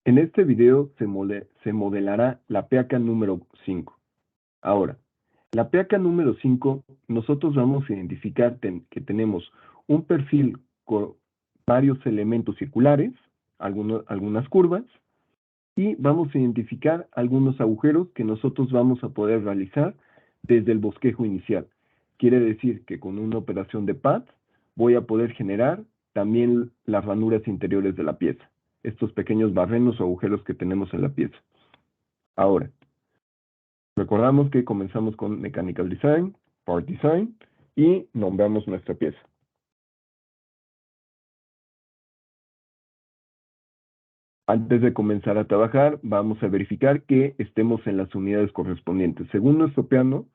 En este video se modelará la PEACA número 5. Ahora, la PEACA número 5, nosotros vamos a identificar que tenemos un perfil con varios elementos circulares, algunas curvas, y vamos a identificar algunos agujeros que nosotros vamos a poder realizar desde el bosquejo inicial. Quiere decir que con una operación de pad voy a poder generar también las ranuras interiores de la pieza, estos pequeños barrenos o agujeros que tenemos en la pieza. Ahora, recordamos que comenzamos con Mechanical Design, Part Design, y nombramos nuestra pieza. Antes de comenzar a trabajar, vamos a verificar que estemos en las unidades correspondientes. Según nuestro plano,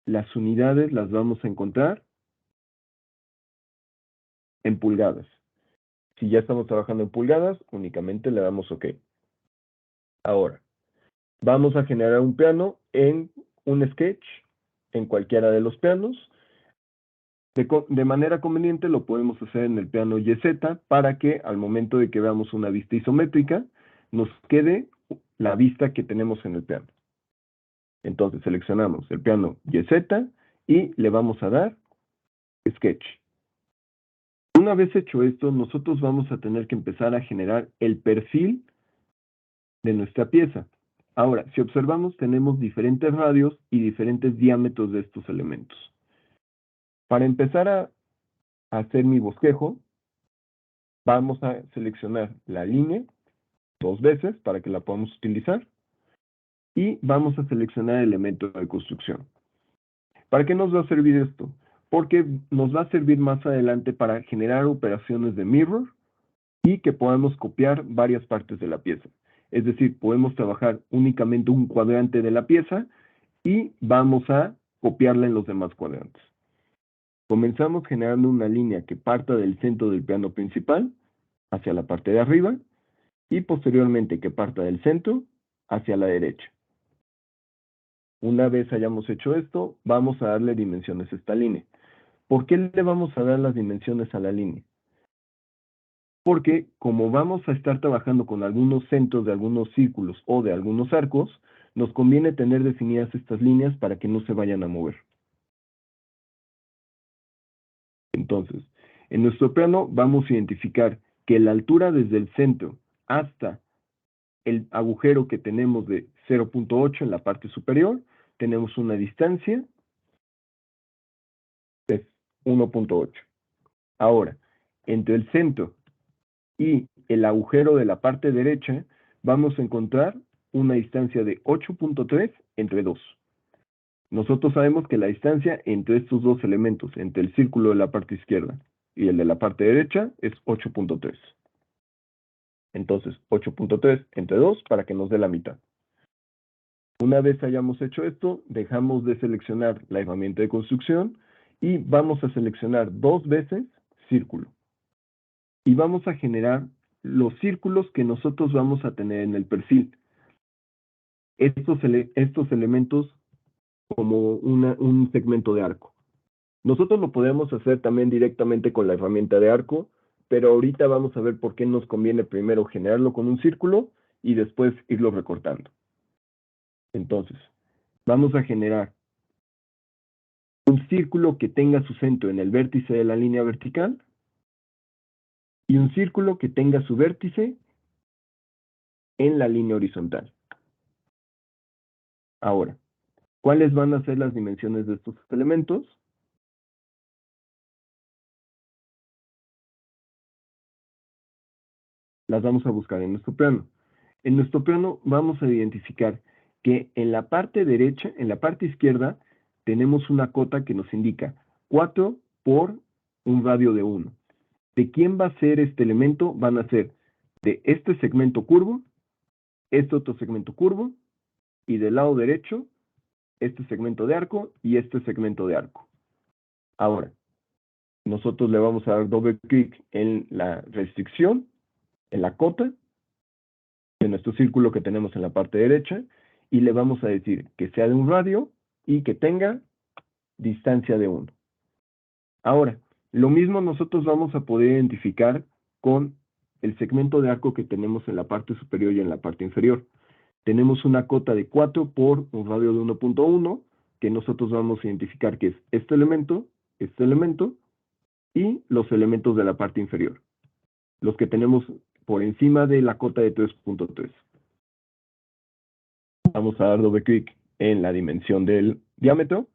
las unidades las vamos a encontrar en pulgadas. Si ya estamos trabajando en pulgadas, únicamente le damos OK. Ahora, vamos a generar un plano en un sketch, en cualquiera de los planos. De manera conveniente lo podemos hacer en el plano YZ para que al momento de que veamos una vista isométrica, nos quede la vista que tenemos en el plano. Entonces seleccionamos el plano YZ y le vamos a dar Sketch. Una vez hecho esto, nosotros vamos a tener que empezar a generar el perfil de nuestra pieza. Ahora, si observamos, tenemos diferentes radios y diferentes diámetros de estos elementos. Para empezar a hacer mi bosquejo, vamos a seleccionar la línea 2 veces para que la podamos utilizar y vamos a seleccionar el elemento de construcción. ¿Para qué nos va a servir esto? Porque nos va a servir más adelante para generar operaciones de mirror y que podamos copiar varias partes de la pieza. Es decir, podemos trabajar únicamente un cuadrante de la pieza y vamos a copiarla en los demás cuadrantes. Comenzamos generando una línea que parta del centro del plano principal hacia la parte de arriba y posteriormente que parta del centro hacia la derecha. Una vez hayamos hecho esto, vamos a darle dimensiones a esta línea. ¿Por qué le vamos a dar las dimensiones a la línea? Porque como vamos a estar trabajando con algunos centros de algunos círculos o de algunos arcos, nos conviene tener definidas estas líneas para que no se vayan a mover. Entonces, en nuestro plano vamos a identificar que la altura desde el centro hasta el agujero que tenemos de 0.8 en la parte superior, tenemos una distancia de 1.8. Ahora, entre el centro y el agujero de la parte derecha, vamos a encontrar una distancia de 8.3 entre 2. Nosotros sabemos que la distancia entre estos dos elementos, entre el círculo de la parte izquierda y el de la parte derecha, es 8.3. Entonces, 8.3 entre 2 para que nos dé la mitad. Una vez hayamos hecho esto, dejamos de seleccionar la herramienta de construcción y vamos a seleccionar 2 veces círculo. Y vamos a generar los círculos que nosotros vamos a tener en el perfil. Estos elementos como un segmento de arco. Nosotros lo podemos hacer también directamente con la herramienta de arco, pero ahorita vamos a ver por qué nos conviene primero generarlo con un círculo y después irlo recortando. Entonces, vamos a generar un círculo que tenga su centro en el vértice de la línea vertical y un círculo que tenga su vértice en la línea horizontal. Ahora, ¿cuáles van a ser las dimensiones de estos elementos? Las vamos a buscar en nuestro plano. En nuestro plano vamos a identificar que en la parte derecha, en la parte izquierda, tenemos una cota que nos indica 4 por un radio de 1. ¿De quién va a ser este elemento? Van a ser de este segmento curvo, este otro segmento curvo, y del lado derecho, este segmento de arco y este segmento de arco. Ahora, nosotros le vamos a dar doble clic en la restricción, en la cota, de nuestro círculo que tenemos en la parte derecha, y le vamos a decir que sea de un radio y que tenga distancia de 1. Ahora, lo mismo nosotros vamos a poder identificar con el segmento de arco que tenemos en la parte superior y en la parte inferior. Tenemos una cota de 4 por un radio de 1.1, que nosotros vamos a identificar que es este elemento, y los elementos de la parte inferior, los que tenemos por encima de la cota de 3.3. Vamos a dar doble clic en la dimensión del diámetro,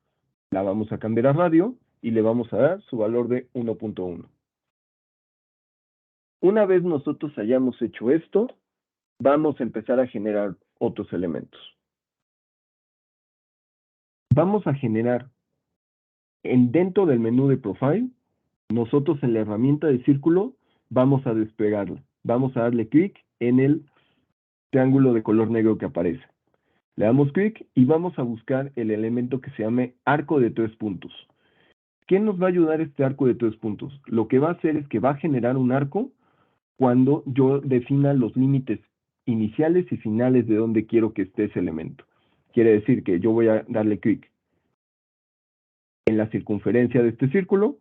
la vamos a cambiar a radio y le vamos a dar su valor de 1.1. Una vez nosotros hayamos hecho esto, vamos a empezar a generar otros elementos. Vamos a generar dentro del menú de Profile, nosotros en la herramienta de círculo vamos a desplegarla. Vamos a darle clic en el triángulo de color negro que aparece. Le damos clic y vamos a buscar el elemento que se llame arco de 3 puntos. ¿Qué nos va a ayudar este arco de 3 puntos? Lo que va a hacer es que va a generar un arco cuando yo defina los límites iniciales y finales de donde quiero que esté ese elemento. Quiere decir que yo voy a darle clic en la circunferencia de este círculo,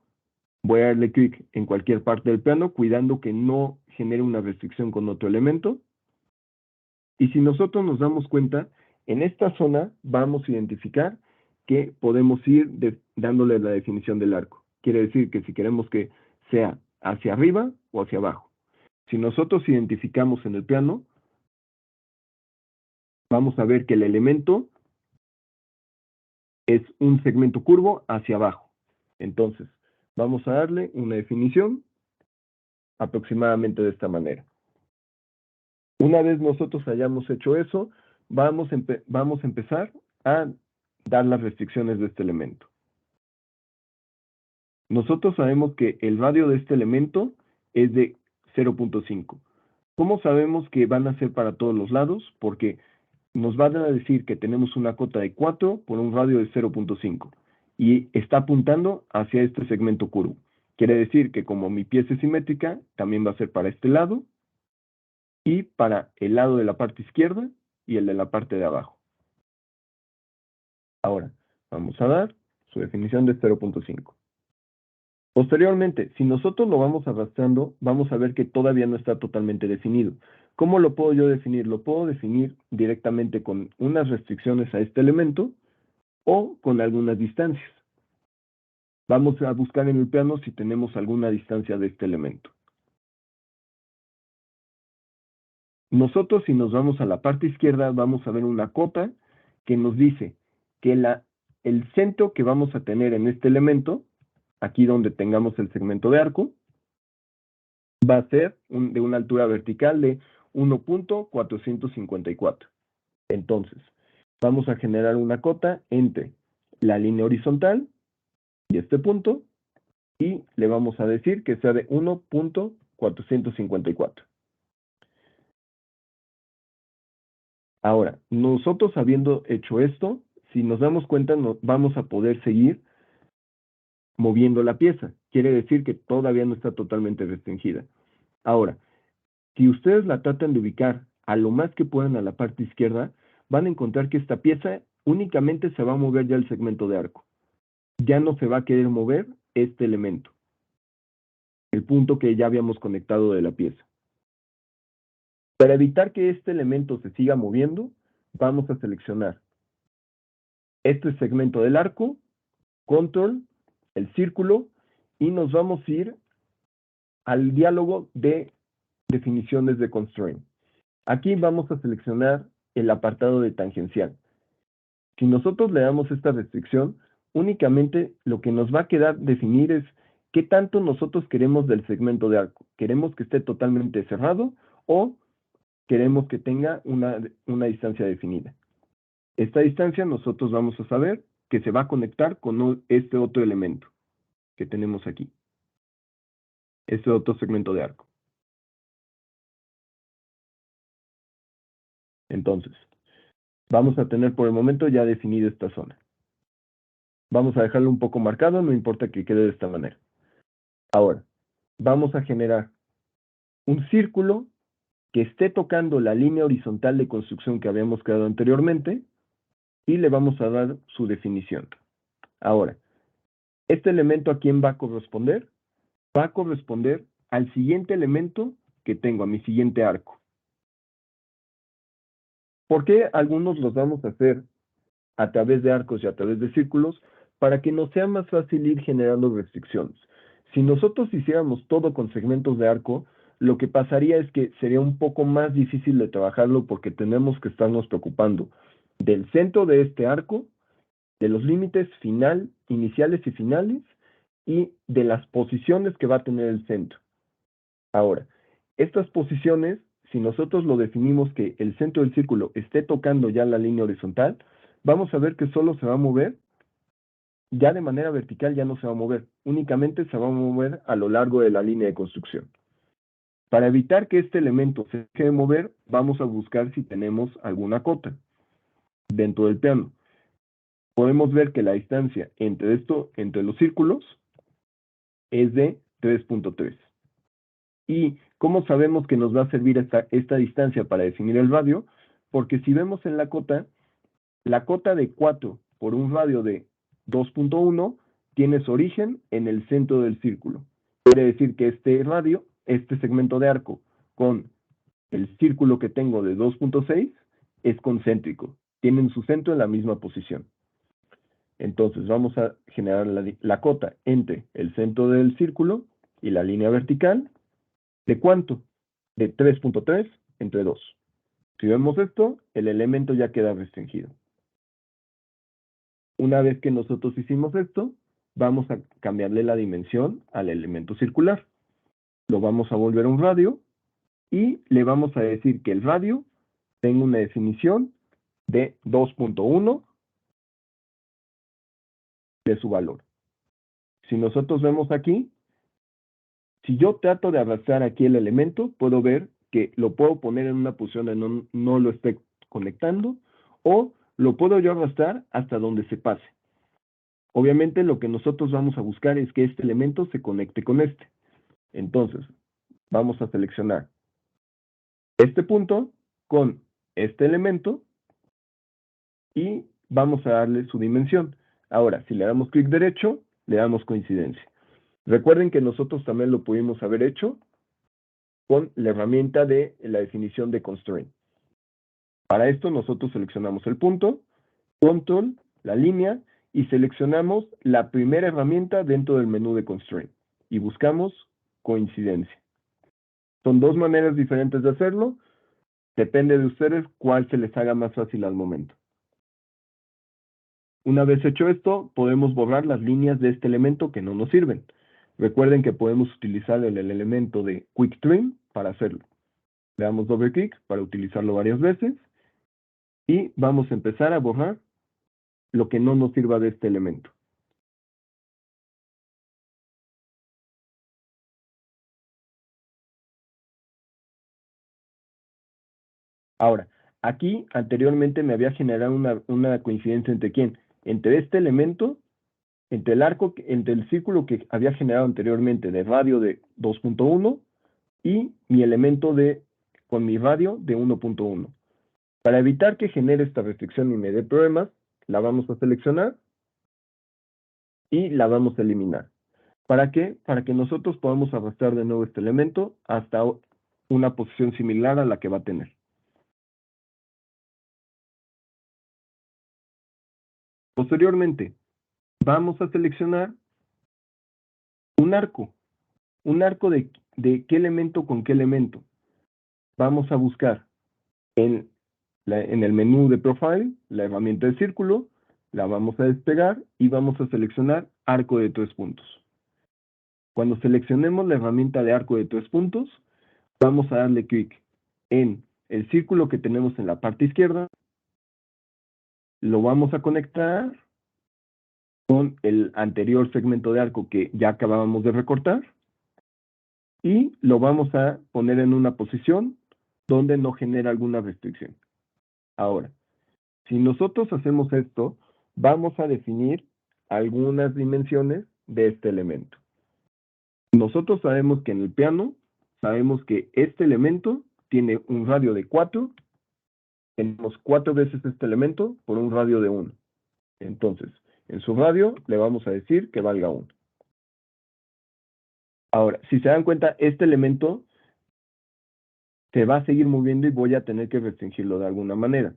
voy a darle clic en cualquier parte del plano, cuidando que no genere una restricción con otro elemento. Y si nosotros nos damos cuenta, en esta zona vamos a identificar que podemos ir dándole la definición del arco. Quiere decir que si queremos que sea hacia arriba o hacia abajo. Si nosotros identificamos en el plano, vamos a ver que el elemento es un segmento curvo hacia abajo. Entonces, vamos a darle una definición aproximadamente de esta manera. Una vez nosotros hayamos hecho eso, vamos a empezar a dar las restricciones de este elemento. Nosotros sabemos que el radio de este elemento es de 0.5. ¿Cómo sabemos que van a ser para todos los lados? Porque nos van a decir que tenemos una cota de 4 por un radio de 0.5 y está apuntando hacia este segmento curvo. Quiere decir que como mi pieza es simétrica, también va a ser para este lado y para el lado de la parte izquierda y el de la parte de abajo. Ahora, vamos a dar su definición de 0.5. Posteriormente, si nosotros lo vamos arrastrando, vamos a ver que todavía no está totalmente definido. ¿Cómo lo puedo yo definir? Lo puedo definir directamente con unas restricciones a este elemento o con algunas distancias. Vamos a buscar en el plano si tenemos alguna distancia de este elemento. Nosotros, si nos vamos a la parte izquierda, vamos a ver una cota que nos dice que el centro que vamos a tener en este elemento, aquí donde tengamos el segmento de arco, va a ser de una altura vertical de 1.454. Entonces, vamos a generar una cota entre la línea horizontal y este punto, y le vamos a decir que sea de 1.454. Ahora, nosotros habiendo hecho esto, si nos damos cuenta, vamos a poder seguir moviendo la pieza. Quiere decir que todavía no está totalmente restringida. Ahora, si ustedes la tratan de ubicar a lo más que puedan a la parte izquierda, van a encontrar que esta pieza únicamente se va a mover ya el segmento de arco. Ya no se va a querer mover este elemento, el punto que ya habíamos conectado de la pieza. Para evitar que este elemento se siga moviendo, vamos a seleccionar este segmento del arco, control, el círculo, y nos vamos a ir al diálogo de definiciones de constraint. Aquí vamos a seleccionar el apartado de tangencial. Si nosotros le damos esta restricción, únicamente lo que nos va a quedar definir es qué tanto nosotros queremos del segmento de arco. ¿Queremos que esté totalmente cerrado o queremos que tenga una distancia definida? Esta distancia nosotros vamos a saber que se va a conectar con este otro elemento que tenemos aquí. Este otro segmento de arco. Entonces, vamos a tener por el momento ya definida esta zona. Vamos a dejarlo un poco marcado, no importa que quede de esta manera. Ahora, vamos a generar un círculo que esté tocando la línea horizontal de construcción que habíamos creado anteriormente y le vamos a dar su definición. Ahora, este elemento ¿a quién va a corresponder? Va a corresponder al siguiente elemento que tengo, a mi siguiente arco. ¿Por qué algunos los vamos a hacer a través de arcos y a través de círculos? Para que nos sea más fácil ir generando restricciones. Si nosotros hiciéramos todo con segmentos de arco, lo que pasaría es que sería un poco más difícil de trabajarlo porque tenemos que estarnos preocupando del centro de este arco, de los límites iniciales y finales, y de las posiciones que va a tener el centro. Ahora, estas posiciones, si nosotros lo definimos que el centro del círculo esté tocando ya la línea horizontal, vamos a ver que solo se va a mover, ya de manera vertical ya no se va a mover, únicamente se va a mover a lo largo de la línea de construcción. Para evitar que este elemento se deje de mover, vamos a buscar si tenemos alguna cota dentro del plano. Podemos ver que la distancia entre los círculos es de 3.3. ¿Y cómo sabemos que nos va a servir esta distancia para definir el radio? Porque si vemos en la cota de 4 por un radio de 2.1 tiene su origen en el centro del círculo. Quiere decir que este segmento de arco con el círculo que tengo de 2.6 es concéntrico. Tienen su centro en la misma posición. Entonces vamos a generar la cota entre el centro del círculo y la línea vertical. ¿De cuánto? De 3.3 entre 2. Si vemos esto, el elemento ya queda restringido. Una vez que nosotros hicimos esto, vamos a cambiarle la dimensión al elemento circular. Lo vamos a volver a un radio y le vamos a decir que el radio tenga una definición de 2.1 de su valor. Si nosotros vemos aquí, si yo trato de arrastrar aquí el elemento, puedo ver que lo puedo poner en una posición donde no lo esté conectando, o lo puedo yo arrastrar hasta donde se pase. Obviamente lo que nosotros vamos a buscar es que este elemento se conecte con este. Entonces, vamos a seleccionar este punto con este elemento y vamos a darle su dimensión. Ahora, si le damos clic derecho, le damos coincidencia. Recuerden que nosotros también lo pudimos haber hecho con la herramienta de la definición de constraint. Para esto nosotros seleccionamos el punto, control, la línea, y seleccionamos la primera herramienta dentro del menú de constraint y buscamos coincidencia. Son dos maneras diferentes de hacerlo. Depende de ustedes cuál se les haga más fácil al momento. Una vez hecho esto, podemos borrar las líneas de este elemento que no nos sirven. Recuerden que podemos utilizar el elemento de Quick Trim para hacerlo. Le damos doble clic para utilizarlo varias veces y vamos a empezar a borrar lo que no nos sirva de este elemento. Ahora, aquí anteriormente me había generado una coincidencia entre quién, entre este elemento, entre el círculo que había generado anteriormente de radio de 2.1 y mi elemento con mi radio de 1.1. Para evitar que genere esta restricción y me dé problemas, la vamos a seleccionar y la vamos a eliminar. ¿Para qué? Para que nosotros podamos arrastrar de nuevo este elemento hasta una posición similar a la que va a tener. Posteriormente, vamos a seleccionar un arco. ¿Un arco de qué elemento con qué elemento? Vamos a buscar en el menú de Profile la herramienta de círculo, la vamos a despegar y vamos a seleccionar arco de 3 puntos. Cuando seleccionemos la herramienta de arco de 3 puntos, vamos a darle clic en el círculo que tenemos en la parte izquierda, lo vamos a conectar con el anterior segmento de arco que ya acabábamos de recortar y lo vamos a poner en una posición donde no genera alguna restricción. Ahora, si nosotros hacemos esto, vamos a definir algunas dimensiones de este elemento. Nosotros sabemos que en el plano, sabemos que este elemento tiene un radio de 4, tenemos 4 veces este elemento por un radio de 1. Entonces, en su radio le vamos a decir que valga 1. Ahora, si se dan cuenta, este elemento se va a seguir moviendo y voy a tener que restringirlo de alguna manera.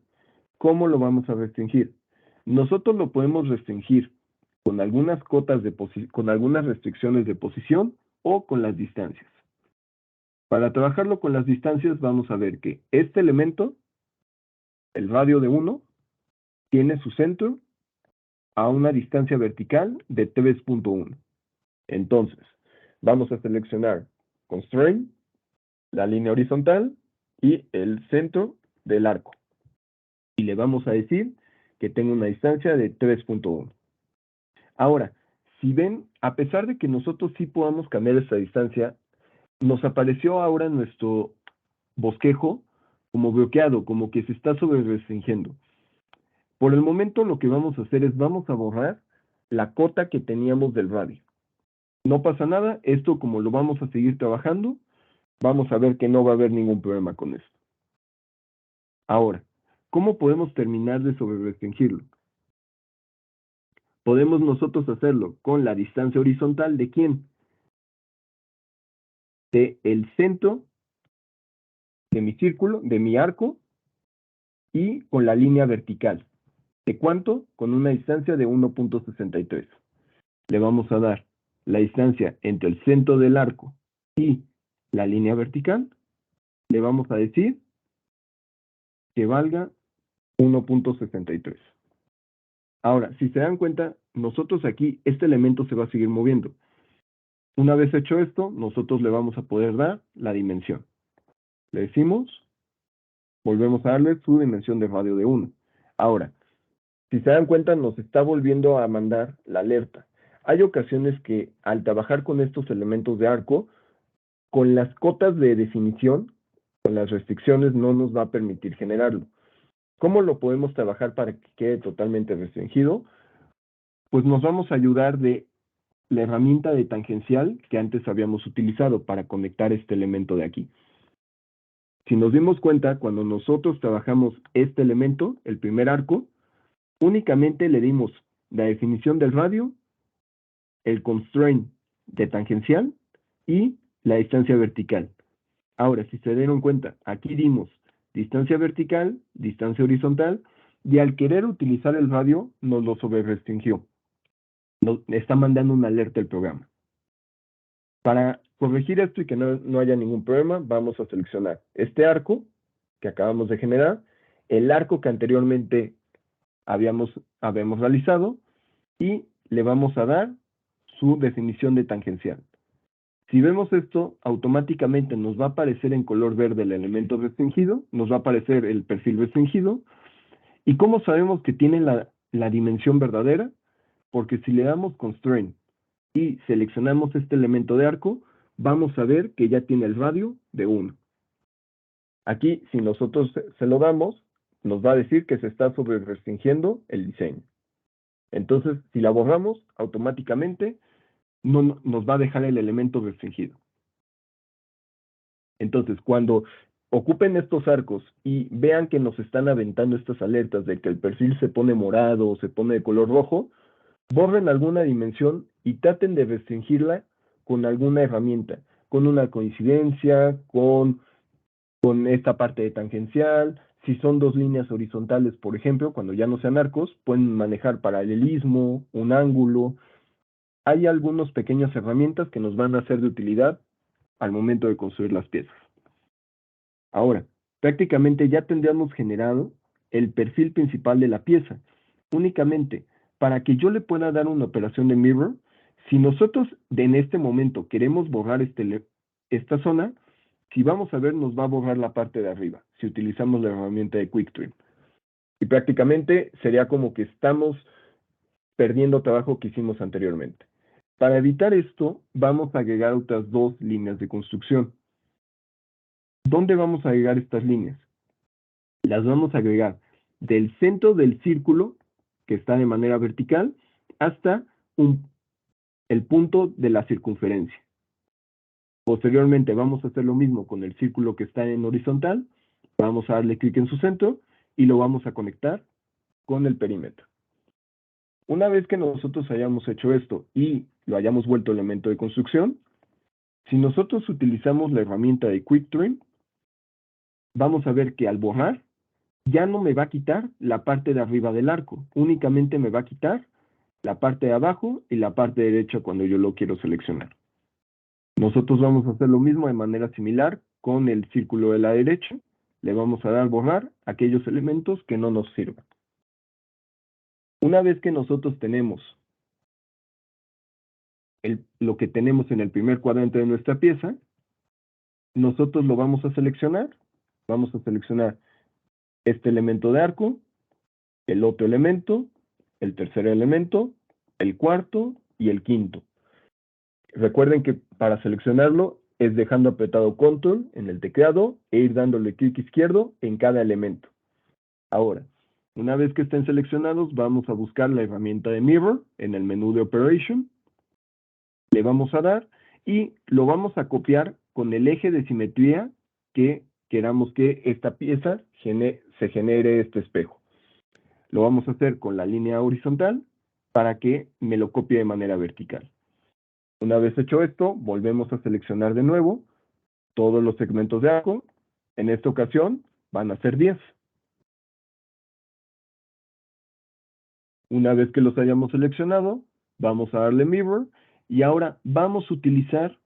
¿Cómo lo vamos a restringir? Nosotros lo podemos restringir con algunas cotas con algunas restricciones de posición o con las distancias. Para trabajarlo con las distancias vamos a ver que este elemento, el radio de 1, tiene su centro a una distancia vertical de 3.1. Entonces, vamos a seleccionar Constraint, la línea horizontal y el centro del arco. Y le vamos a decir que tenga una distancia de 3.1. Ahora, si ven, a pesar de que nosotros sí podamos cambiar esta distancia, nos apareció ahora nuestro bosquejo como bloqueado, como que se está sobre restringiendo. Por el momento lo que vamos a hacer es vamos a borrar la cota que teníamos del radio. No pasa nada, esto como lo vamos a seguir trabajando, vamos a ver que no va a haber ningún problema con esto. Ahora, ¿cómo podemos terminar de sobre restringirlo? Podemos nosotros hacerlo con la distancia horizontal de ¿quién? De el centro de mi círculo, de mi arco, y con la línea vertical. ¿De cuánto? Con una distancia de 1.63. Le vamos a dar la distancia entre el centro del arco y la línea vertical. Le vamos a decir que valga 1.63. Ahora, si se dan cuenta, nosotros aquí, este elemento se va a seguir moviendo. Una vez hecho esto, nosotros le vamos a poder dar la dimensión. Le decimos, volvemos a darle su dimensión de radio de 1. Ahora, si se dan cuenta, nos está volviendo a mandar la alerta. Hay ocasiones que al trabajar con estos elementos de arco, con las cotas de definición, con las restricciones, no nos va a permitir generarlo. ¿Cómo lo podemos trabajar para que quede totalmente restringido? Pues nos vamos a ayudar de la herramienta de tangencial que antes habíamos utilizado para conectar este elemento de aquí. Si nos dimos cuenta, cuando nosotros trabajamos este elemento, el primer arco, únicamente le dimos la definición del radio, el constraint de tangencial y la distancia vertical. Ahora, si se dieron cuenta, aquí dimos distancia vertical, distancia horizontal, y al querer utilizar el radio, nos lo sobrerestringió. Nos está mandando una alerta el programa. Para corregir esto y que no haya ningún problema, vamos a seleccionar este arco que acabamos de generar, el arco que anteriormente habíamos realizado, y le vamos a dar su definición de tangencial. Si vemos esto, automáticamente nos va a aparecer en color verde el elemento restringido, nos va a aparecer el perfil restringido. ¿Y cómo sabemos que tiene la dimensión verdadera? Porque si le damos constraint y seleccionamos este elemento de arco, vamos a ver que ya tiene el radio de 1. Aquí, si nosotros se lo damos, nos va a decir que se está sobre restringiendo el diseño. Entonces, si la borramos, automáticamente no nos va a dejar el elemento restringido. Entonces, cuando ocupen estos arcos y vean que nos están aventando estas alertas de que el perfil se pone morado o se pone de color rojo, borren alguna dimensión y traten de restringirla con alguna herramienta, con una coincidencia, con esta parte de tangencial. Si son dos líneas horizontales, por ejemplo, cuando ya no sean arcos, pueden manejar paralelismo, un ángulo. Hay algunas pequeñas herramientas que nos van a ser de utilidad al momento de construir las piezas. Ahora, prácticamente ya tendríamos generado el perfil principal de la pieza. Únicamente, para que yo le pueda dar una operación de mirror, si nosotros en este momento queremos borrar esta zona, si vamos a ver, nos va a borrar la parte de arriba, si utilizamos la herramienta de Quick Trim. Y prácticamente sería como que estamos perdiendo trabajo que hicimos anteriormente. Para evitar esto, vamos a agregar otras dos líneas de construcción. ¿Dónde vamos a agregar estas líneas? Las vamos a agregar del centro del círculo, que está de manera vertical, hasta el punto de la circunferencia. Posteriormente vamos a hacer lo mismo con el círculo que está en horizontal. Vamos a darle clic en su centro y lo vamos a conectar con el perímetro. Una vez que nosotros hayamos hecho esto y lo hayamos vuelto elemento de construcción, si nosotros utilizamos la herramienta de Quick Trim, vamos a ver que al borrar, ya no me va a quitar la parte de arriba del arco, únicamente me va a quitar la parte de abajo y la parte derecha cuando yo lo quiero seleccionar. Nosotros vamos a hacer lo mismo de manera similar con el círculo de la derecha. Le vamos a dar borrar aquellos elementos que no nos sirvan. Una vez que nosotros tenemos lo que tenemos en el primer cuadrante de nuestra pieza, nosotros lo vamos a seleccionar. Vamos a seleccionar este elemento de arco, el otro elemento, el tercer elemento, el cuarto y el quinto. Recuerden que para seleccionarlo es dejando apretado Control en el teclado e ir dándole clic izquierdo en cada elemento. Ahora, una vez que estén seleccionados, vamos a buscar la herramienta de Mirror en el menú de Operation. Le vamos a dar y lo vamos a copiar con el eje de simetría que queramos que esta pieza se genere este espejo. Lo vamos a hacer con la línea horizontal para que me lo copie de manera vertical. Una vez hecho esto, volvemos a seleccionar de nuevo todos los segmentos de arco. En esta ocasión van a ser 10. Una vez que los hayamos seleccionado, vamos a darle Mirror y ahora vamos a utilizar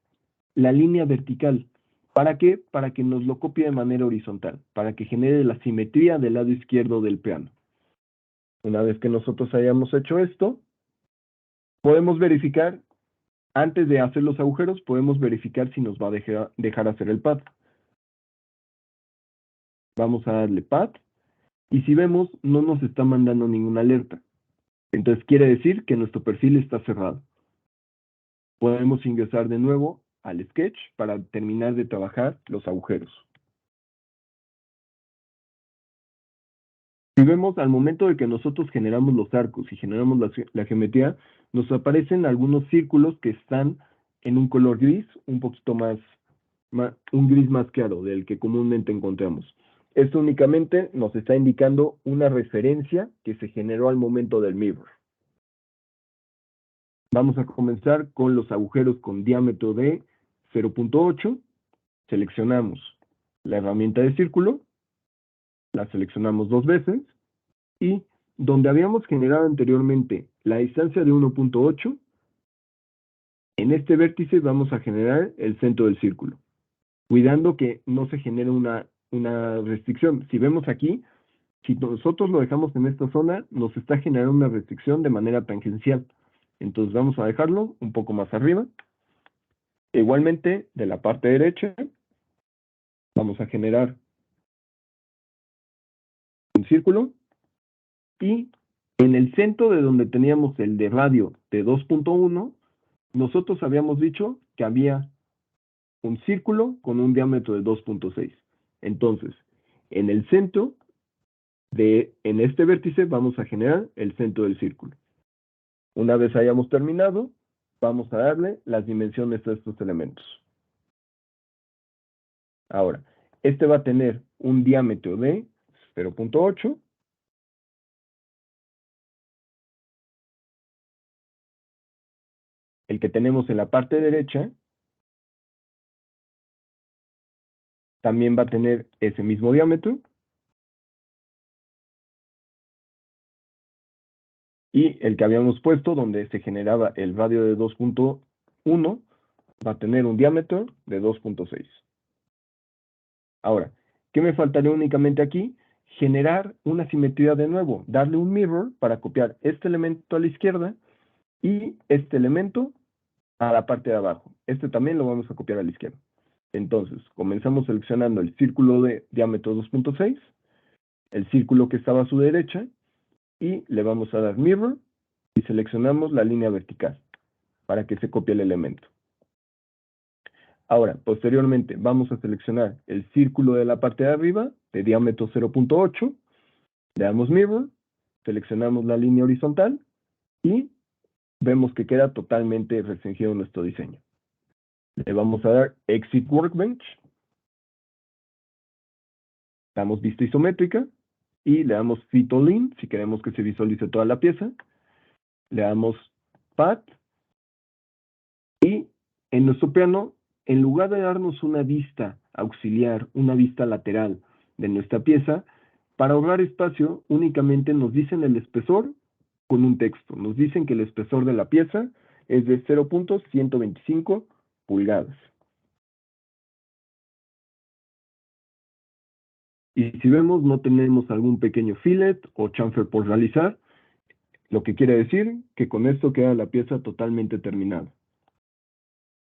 la línea vertical. ¿Para qué? Para que nos lo copie de manera horizontal, para que genere la simetría del lado izquierdo del plano. Una vez que nosotros hayamos hecho esto, podemos verificar, antes de hacer los agujeros, podemos verificar si nos va a dejar hacer el path. Vamos a darle path y si vemos, no nos está mandando ninguna alerta. Entonces quiere decir que nuestro perfil está cerrado. Podemos ingresar de nuevo al sketch para terminar de trabajar los agujeros. Si vemos al momento de que nosotros generamos los arcos y generamos la geometría, nos aparecen algunos círculos que están en un color gris, un poquito un gris más claro del que comúnmente encontramos. Esto únicamente nos está indicando una referencia que se generó al momento del mirror. Vamos a comenzar con los agujeros con diámetro de 0.8. Seleccionamos la herramienta de círculo, la seleccionamos 2 veces y donde habíamos generado anteriormente la distancia de 1.8, en este vértice vamos a generar el centro del círculo, cuidando que no se genere una restricción. Si vemos aquí, si nosotros lo dejamos en esta zona, nos está generando una restricción de manera tangencial. Entonces vamos a dejarlo un poco más arriba. Igualmente, de la parte derecha, vamos a generar un círculo y en el centro de donde teníamos el de radio de 2.1, nosotros habíamos dicho que había un círculo con un diámetro de 2.6. Entonces, en el centro, en este vértice, vamos a generar el centro del círculo. Una vez hayamos terminado, vamos a darle las dimensiones a estos elementos. Ahora, este va a tener un diámetro de 0.8. El que tenemos en la parte derecha también va a tener ese mismo diámetro. Y el que habíamos puesto, donde se generaba el radio de 2.1, va a tener un diámetro de 2.6. Ahora, ¿qué me faltaría únicamente aquí? Generar una simetría de nuevo, darle un mirror para copiar este elemento a la izquierda y este elemento a la parte de abajo. Este también lo vamos a copiar a la izquierda. Entonces, comenzamos seleccionando el círculo de diámetro 2.6, el círculo que estaba a su derecha, y le vamos a dar mirror y seleccionamos la línea vertical para que se copie el elemento. Ahora, posteriormente, vamos a seleccionar el círculo de la parte de arriba, de diámetro 0.8, le damos mirror, seleccionamos la línea horizontal y vemos que queda totalmente restringido nuestro diseño. Le vamos a dar Exit Workbench, damos vista isométrica y le damos Fit All In si queremos que se visualice toda la pieza. Le damos Path y en nuestro plano, en lugar de darnos una vista auxiliar, una vista lateral de nuestra pieza. Para ahorrar espacio, únicamente nos dicen el espesor con un texto. Nos dicen que el espesor de la pieza es de 0.125 pulgadas. Y si vemos, no tenemos algún pequeño fillet o chamfer por realizar, lo que quiere decir que con esto queda la pieza totalmente terminada.